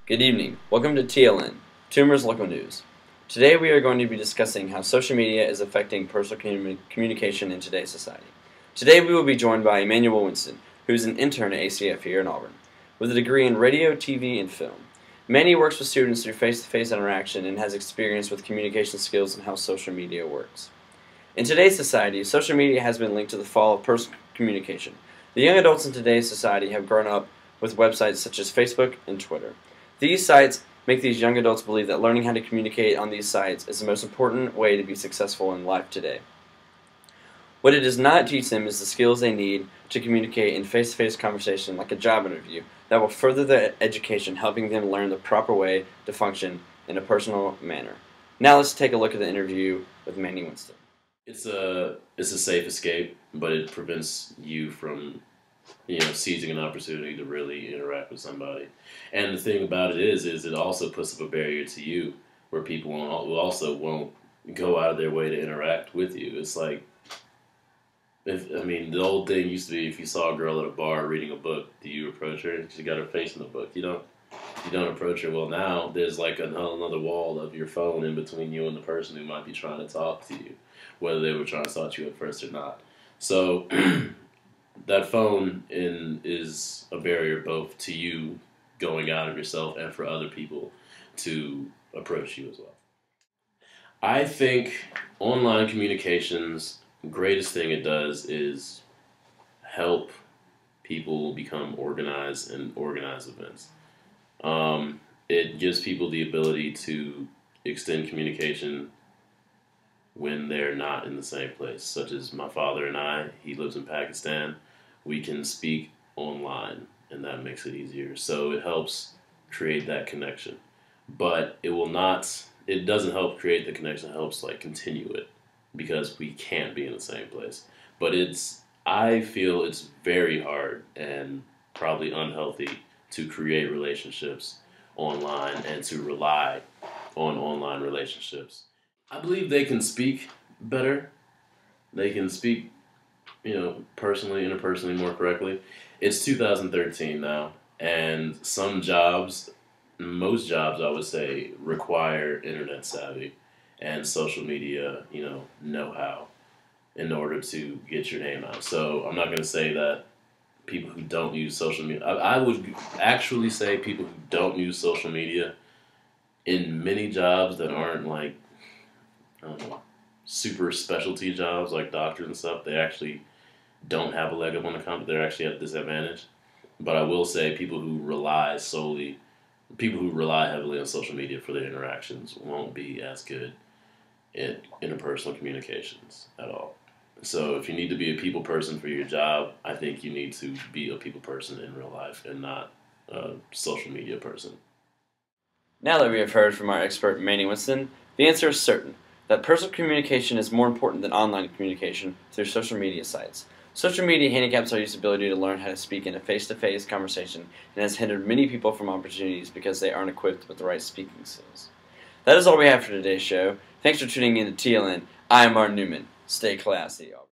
Good evening. Welcome to TLN, Tumors Local News. Today we are going to be discussing how social media is affecting personal communication in today's society. Today we will be joined by Emmanuel Winston, who is an intern at ACF here in Auburn, with a degree in radio, TV, and film. Manny works with students through face-to-face interaction and has experience with communication skills and how social media works. In today's society, social media has been linked to the fall of personal communication. The young adults in today's society have grown up with websites such as Facebook and Twitter. These sites make these young adults believe that learning how to communicate on these sites is the most important way to be successful in life today. What it does not teach them is the skills they need to communicate in face-to-face conversation like a job interview that will further their education, helping them learn the proper way to function in a personal manner. Now let's take a look at the interview with Manny Winston. It's a safe escape, but it prevents you from seizing an opportunity to really interact with somebody. And the thing about it is it also puts up a barrier to you where people won't go out of their way to interact with you. It's like, the old thing used to be, if you saw a girl at a bar reading a book, do you approach her? She got her face in the book. You don't approach her. Well, now there's like another wall of your phone in between you and the person who might be trying to talk to you, whether they were trying to talk to you at first or not. So that phone is a barrier both to you going out of yourself and for other people to approach you as well. I think online communications, the greatest thing it does is help people become organized and organize events. It gives people the ability to extend communication when they're not in the same place, such as my father and I. He lives in Pakistan. We can speak online, and that makes it easier. So it helps create that connection. But it doesn't help create the connection, it helps continue it, because we can't be in the same place. But I feel it's very hard and probably unhealthy to create relationships online and to rely on online relationships. I believe they can speak better. They can speak, personally, interpersonally more correctly. It's 2013 now, and most jobs, I would say, require internet savvy and social media, know-how in order to get your name out. So I'm not going to say that people who don't use social media, I would actually say people who don't use social media in many jobs that aren't super specialty jobs like doctors and stuff, they actually don't have a leg up on the company. They're actually at a disadvantage. But I will say people who rely heavily on social media for their interactions won't be as good in interpersonal communications at all. So if you need to be a people person for your job, I think you need to be a people person in real life and not a social media person. Now that we have heard from our expert Manny Winston, the answer is certain, that personal communication is more important than online communication through social media sites. Social media handicaps our youth's ability to learn how to speak in a face-to-face conversation and has hindered many people from opportunities because they aren't equipped with the right speaking skills. That is all we have for today's show. Thanks for tuning in to TLN. I am Martin Newman. Stay classy, y'all.